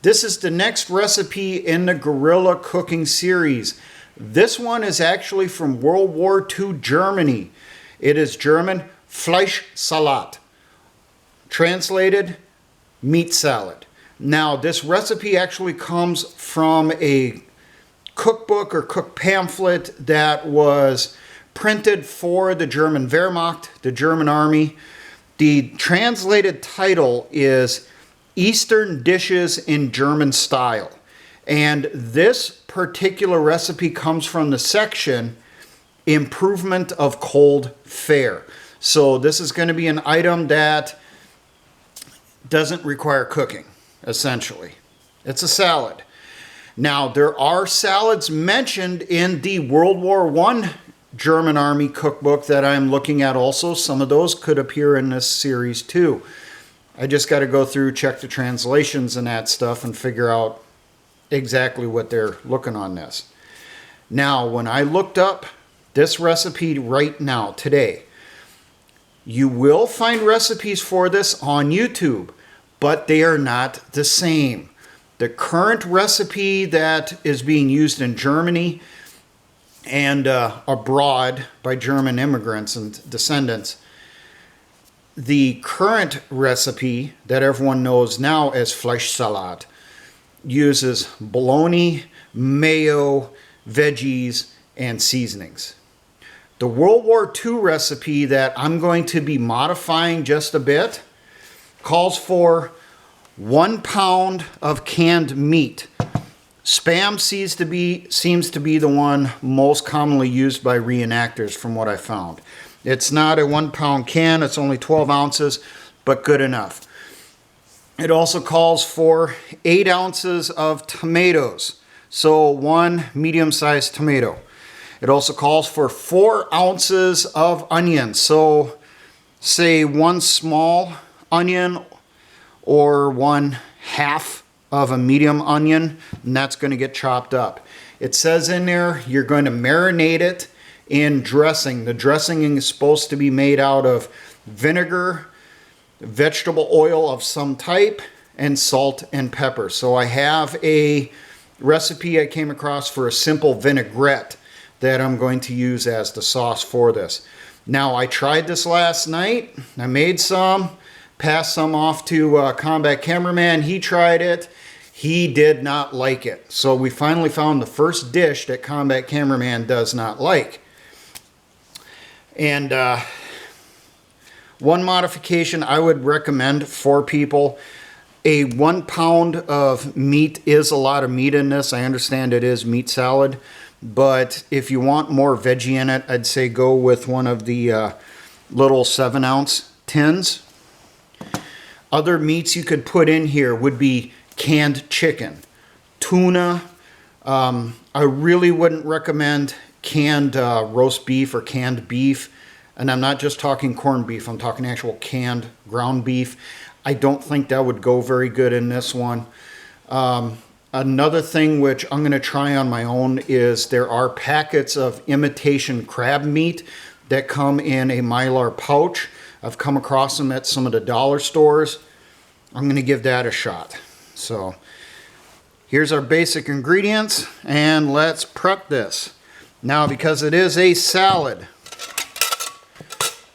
This is the next recipe in the guerrilla cooking series. This one is actually from World War II Germany. It is German Fleischsalat. Translated, meat salad. Now, this recipe actually comes from a cookbook or cook pamphlet that was printed for the German Wehrmacht, the German army. The translated title is Eastern Dishes in German Style. And this particular recipe comes from the section Improvement of Cold Fare. So this is going to be an item that doesn't require cooking, essentially. It's a salad. Now, there are salads mentioned in the World War I German Army cookbook that I'm looking at also. Some of those could appear in this series too. I just got to go through, check the translations and that stuff and figure out exactly what they're looking on this. Now, when I looked up this recipe right now, today, you will find recipes for this on YouTube, but they are not the same. The current recipe that is being used in Germany and abroad by German immigrants and descendants, the current recipe that everyone knows now as Fleischsalat uses bologna, mayo, veggies, and seasonings. The World War II recipe that I'm going to be modifying just a bit calls for 1 pound of canned meat. Spam seems to be the one most commonly used by reenactors from what I found. It's not a 1 pound can, it's only 12 ounces, but good enough. It also calls for 8 ounces of tomatoes, so 1 medium-sized tomato. It also calls for 4 ounces of onions, so say 1 small onion or 1/2 of a medium onion, and that's going to get chopped up. It says in there you're going to marinate it in dressing. The dressing is supposed to be made out of vinegar, vegetable oil of some type, and salt and pepper. So I have a recipe I came across for a simple vinaigrette that I'm going to use as the sauce for this. Now, I tried this last night. I made some, passed some off to Combat Cameraman. He tried it. He did not like it. So we finally found the first dish that Combat Cameraman does not like. And one modification I would recommend for people, a 1 pound of meat is a lot of meat in this. I understand it is meat salad, but if you want more veggie in it, I'd say go with one of the little 7-ounce tins. Other meats you could put in here would be canned chicken, tuna. I really wouldn't recommend canned roast beef or canned beef. And I'm not just talking corned beef, I'm talking actual canned ground beef. I don't think that would go very good in this one. Another thing which I'm going to try on my own is there are packets of imitation crab meat that come in a Mylar pouch. I've come across them at some of the dollar stores. I'm going to give that a shot. So here's our basic ingredients, and let's prep this. Now, because it is a salad,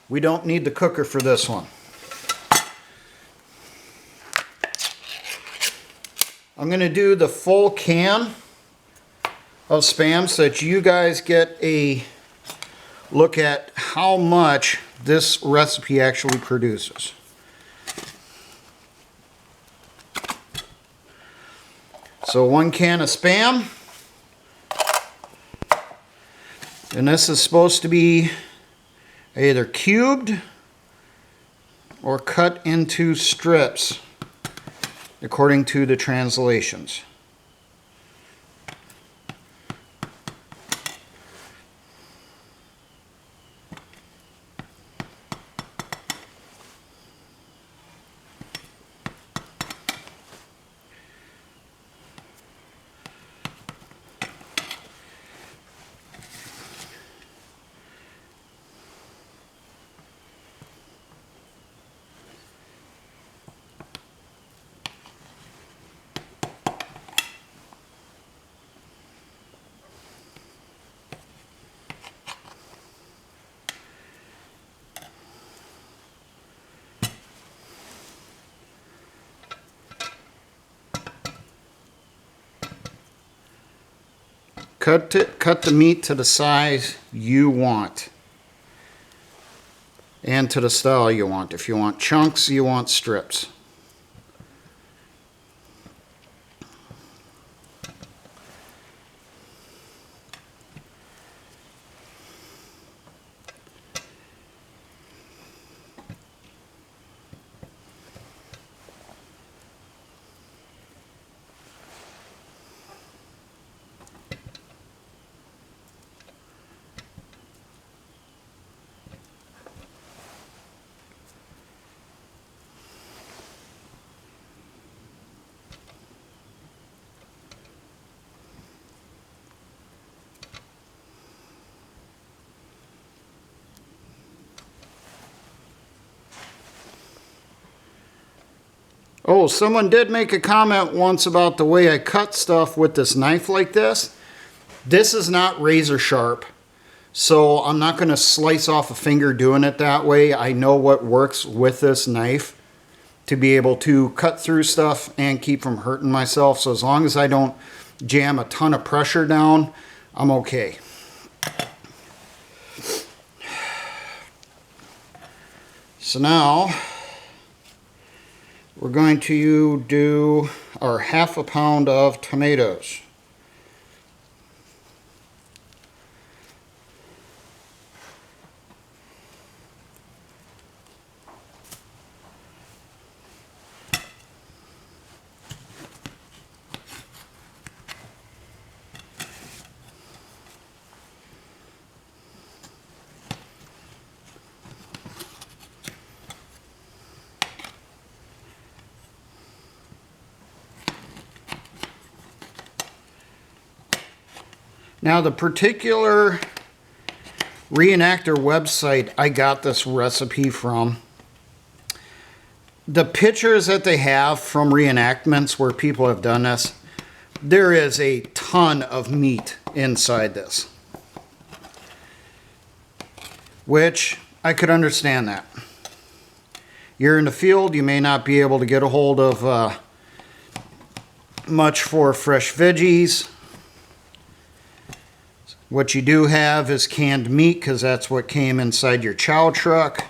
we don't need the cooker for this one. I'm going to do the full can of Spam so that you guys get a look at how much this recipe actually produces. So 1 can of Spam. And this is supposed to be either cubed or cut into strips according to the translations. cut the meat to the size you want and to the style you want. If you want chunks, you want strips. Oh, someone did make a comment once about the way I cut stuff with this knife like this. This is not razor sharp, so I'm not going to slice off a finger doing it that way. I know what works with this knife to be able to cut through stuff and keep from hurting myself. So as long as I don't jam a ton of pressure down, I'm okay. So now we're going to do our ½ pound of tomatoes. Now, the particular reenactor website I got this recipe from, the pictures that they have from reenactments where people have done this, there is a ton of meat inside this, which I could understand that. You're in the field, you may not be able to get a hold of much for fresh veggies. What you do have is canned meat, because that's what came inside your chow truck.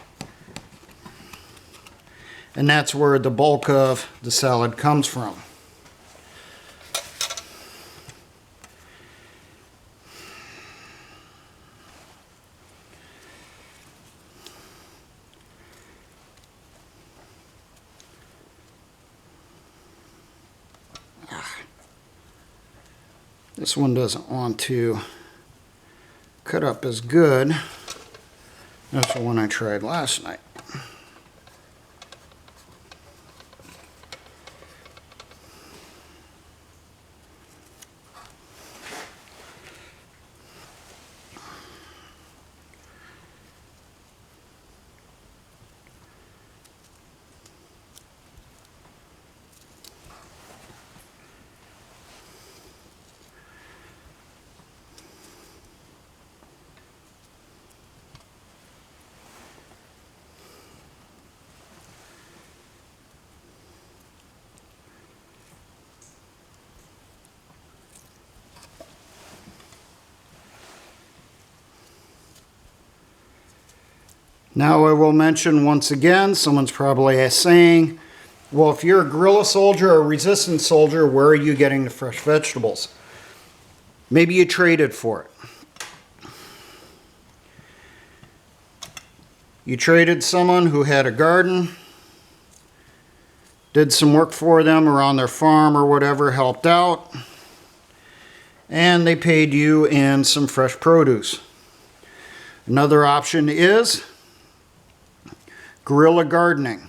And that's where the bulk of the salad comes from. This one doesn't want to cut up as good as the one I tried last night. Now I will mention once again, someone's probably saying, well, if you're a guerrilla soldier or a resistance soldier, where are you getting the fresh vegetables? Maybe you traded for it. You traded someone who had a garden, did some work for them around their farm or whatever, helped out, and they paid you in some fresh produce. Another option is guerrilla gardening.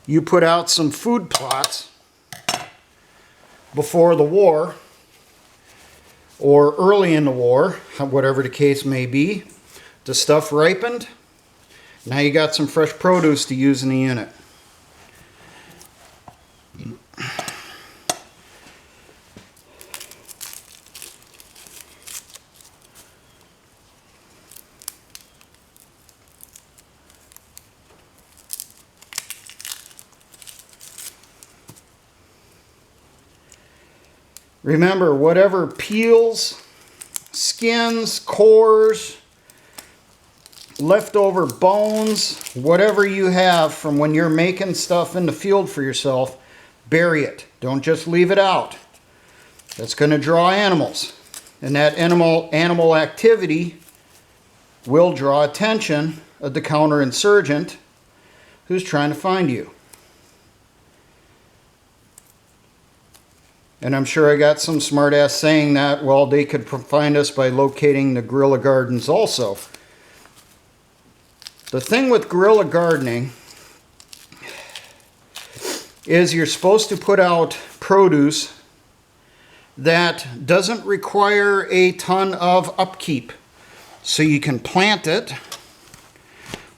You put out some food plots before the war or early in the war, whatever the case may be. The stuff ripened. Now you got some fresh produce to use in the unit. Remember, whatever peels, skins, cores, leftover bones, whatever you have from when you're making stuff in the field for yourself, bury it. Don't just leave it out. That's going to draw animals. And that animal activity will draw attention of the counterinsurgent who's trying to find you. And I'm sure I got some smartass saying that, well, they could find us by locating the guerrilla gardens also. The thing with guerrilla gardening is you're supposed to put out produce that doesn't require a ton of upkeep. So you can plant it,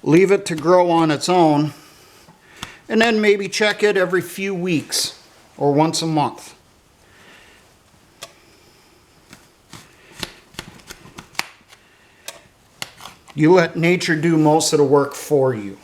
leave it to grow on its own, and then maybe check it every few weeks or once a month. You let nature do most of the work for you.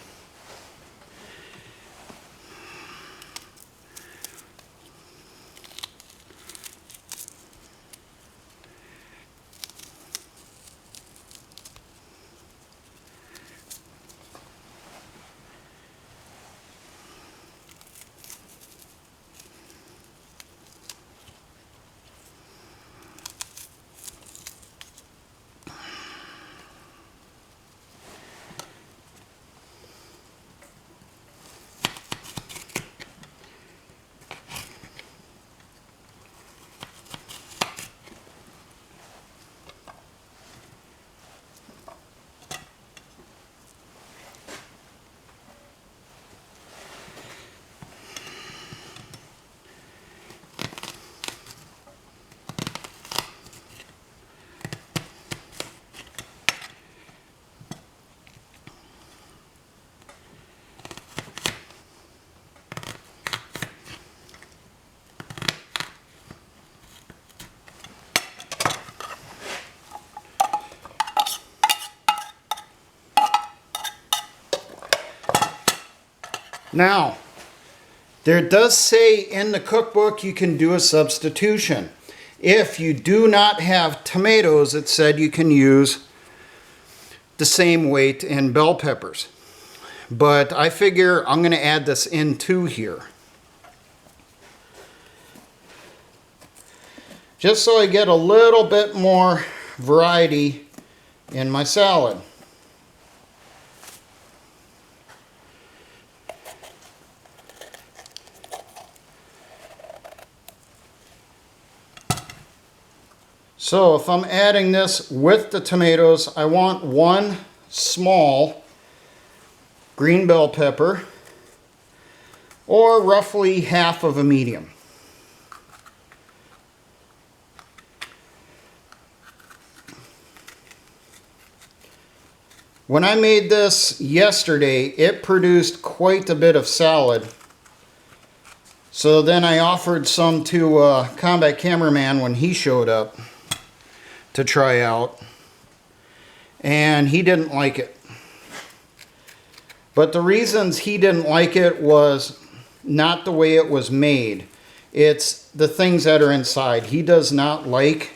Now, there does say in the cookbook you can do a substitution. If you do not have tomatoes, it said you can use the same weight in bell peppers. But I figure I'm going to add this in too here. Just so I get a little bit more variety in my salad. So if I'm adding this with the tomatoes, I want one small green bell pepper, or roughly half of a medium. When I made this yesterday, it produced quite a bit of salad. So then I offered some to Combat Cameraman when he showed up to try out, and he didn't like it. But the reasons he didn't like it was not the way it was made. It's the things that are inside. He does not like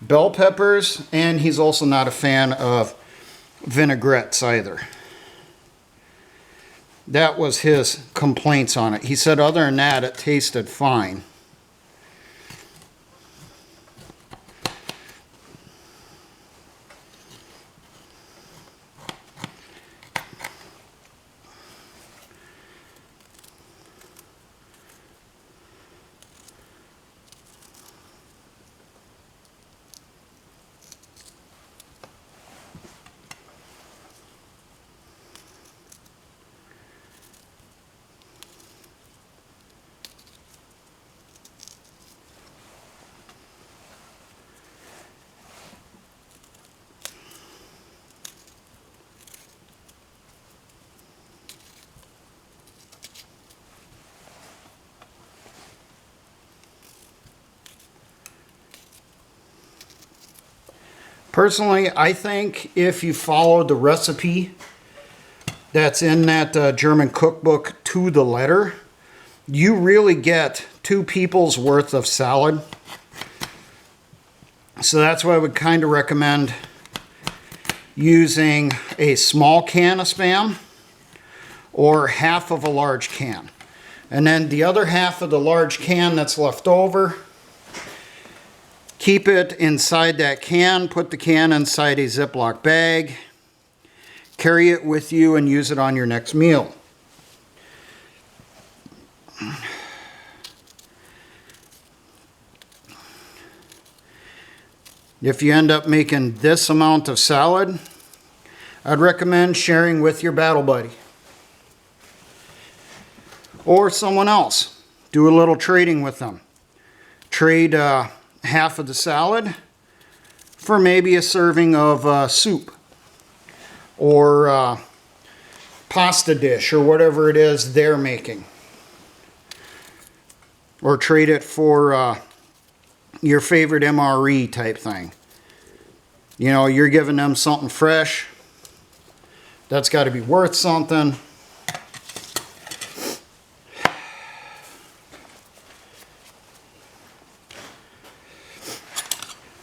bell peppers, and he's also not a fan of vinaigrettes either. That was his complaints on it. He said other than that, it tasted fine. Personally, I think if you follow the recipe that's in that German cookbook to the letter, you really get 2 people's worth of salad. So that's why I would kind of recommend using a small can of Spam or half of a large can. And then the other half of the large can that's left over, keep it inside that can, put the can inside a Ziploc bag, carry it with you and use it on your next meal. If you end up making this amount of salad, I'd recommend sharing with your battle buddy or someone else. Do a little trading with them. Trade half of the salad for maybe a serving of soup or pasta dish or whatever it is they're making. Or trade it for your favorite MRE type thing. You know, you're giving them something fresh. That's got to be worth something.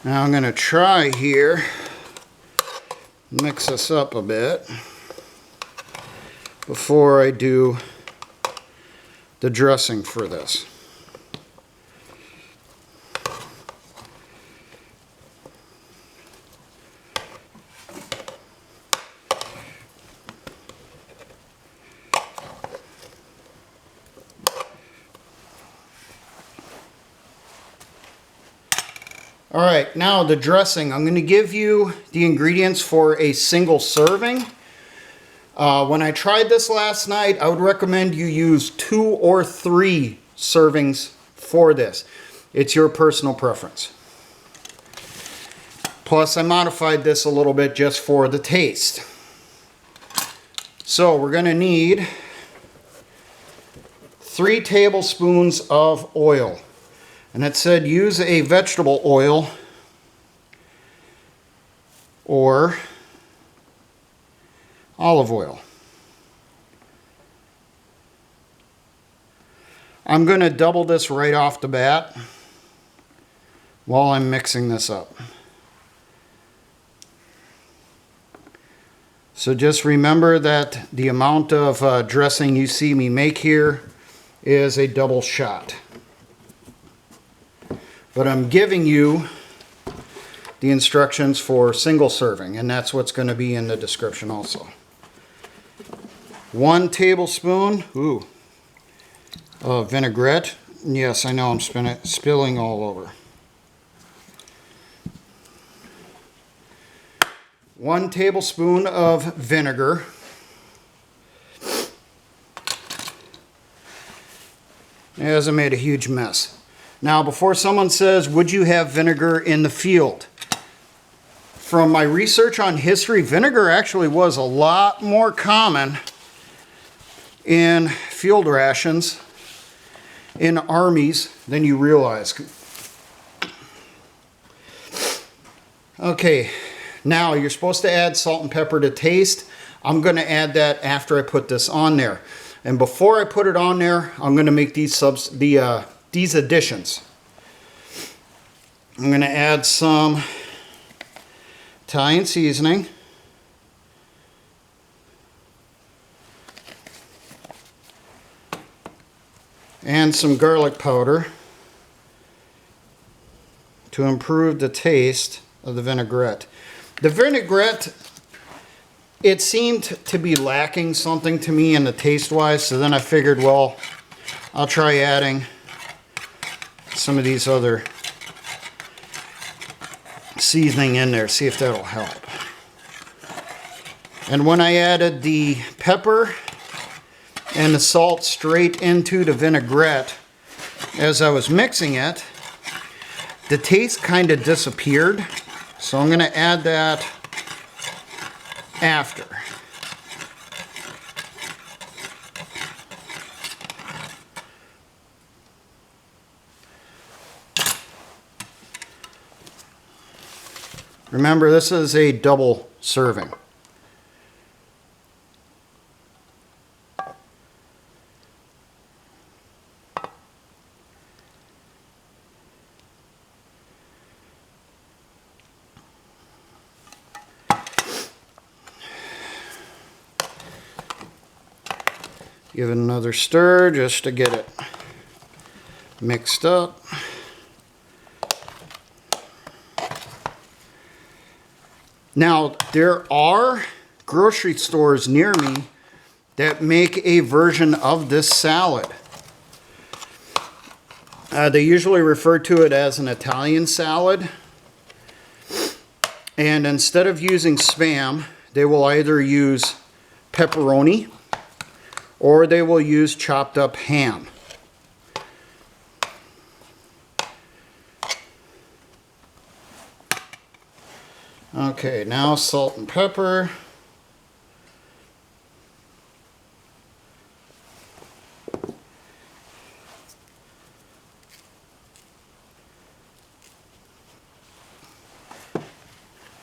Now I'm going to try here, mix this up a bit before I do the dressing for this. Alright, now the dressing. I'm going to give you the ingredients for a single serving. When I tried this last night, I would recommend you use 2 or 3 servings for this. It's your personal preference. Plus, I modified this a little bit just for the taste. So, we're going to need 3 tablespoons of oil. And it said use a vegetable oil or olive oil. I'm going to double this right off the bat while I'm mixing this up. So just remember that the amount of dressing you see me make here is a double shot. But I'm giving you the instructions for single serving, and that's what's going to be in the description also. 1 tablespoon of vinaigrette. Yes, I know I'm spilling all over. 1 tablespoon of vinegar. It hasn't made a huge mess. Now, before someone says, would you have vinegar in the field? From my research on history, vinegar actually was a lot more common in field rations in armies than you realize. Okay, now you're supposed to add salt and pepper to taste. I'm going to add that after I put this on there. And before I put it on there, I'm going to make these additions. I'm going to add some Italian seasoning. And some garlic powder to improve the taste of the vinaigrette. The vinaigrette, it seemed to be lacking something to me in the taste-wise, so then I figured, well, I'll try adding some of these other seasoning in there, see if that'll help. And when I added the pepper and the salt straight into the vinaigrette, as I was mixing it, the taste kind of disappeared. So I'm going to add that after. Remember, this is a double serving. Give it another stir just to get it mixed up. Now, there are grocery stores near me that make a version of this salad. They usually refer to it as an Italian salad. And instead of using Spam, they will either use pepperoni or they will use chopped up ham. Okay, now salt and pepper.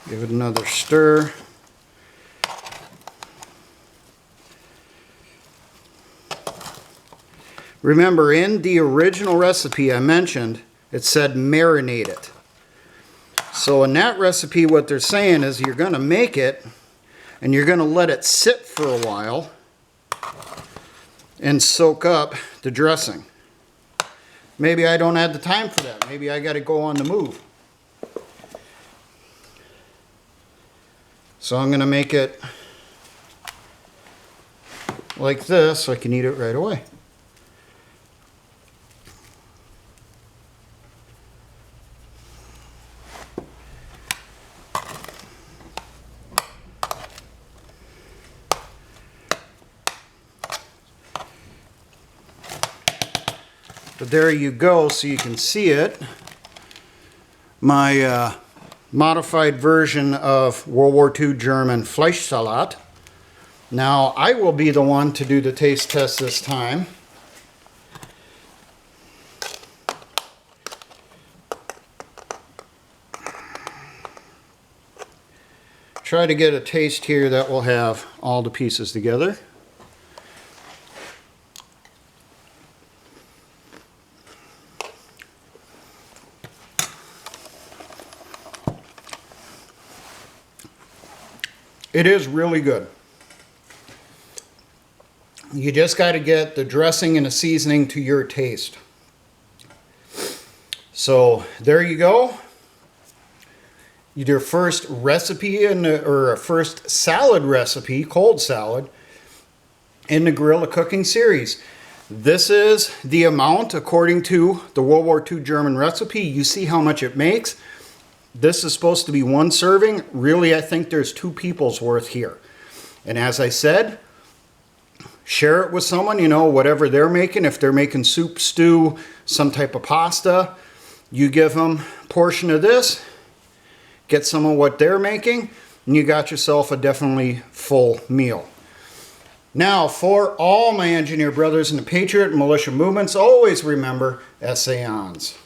Give it another stir. Remember, in the original recipe I mentioned, it said marinate it. So in that recipe, what they're saying is you're going to make it and you're going to let it sit for a while and soak up the dressing. Maybe I don't have the time for that. Maybe I got to go on the move. So I'm going to make it like this so I can eat it right away. But there you go, so you can see it. My modified version of World War II German Fleischsalat. Now, I will be the one to do the taste test this time. Try to get a taste here that will have all the pieces together. It is really good. You just got to get the dressing and the seasoning to your taste. So there you go. Your first recipe or a first salad recipe, cold salad, in the Guerrilla Cooking series. This is the amount according to the World War II German recipe. You see how much it makes. This is supposed to be one serving. Really, I think there's 2 people's worth here. And as I said, share it with someone, you know, whatever they're making. If they're making soup, stew, some type of pasta, you give them a portion of this, get some of what they're making, and you got yourself a definitely full meal. Now, for all my engineer brothers in the Patriot and militia movements, always remember, essay ons.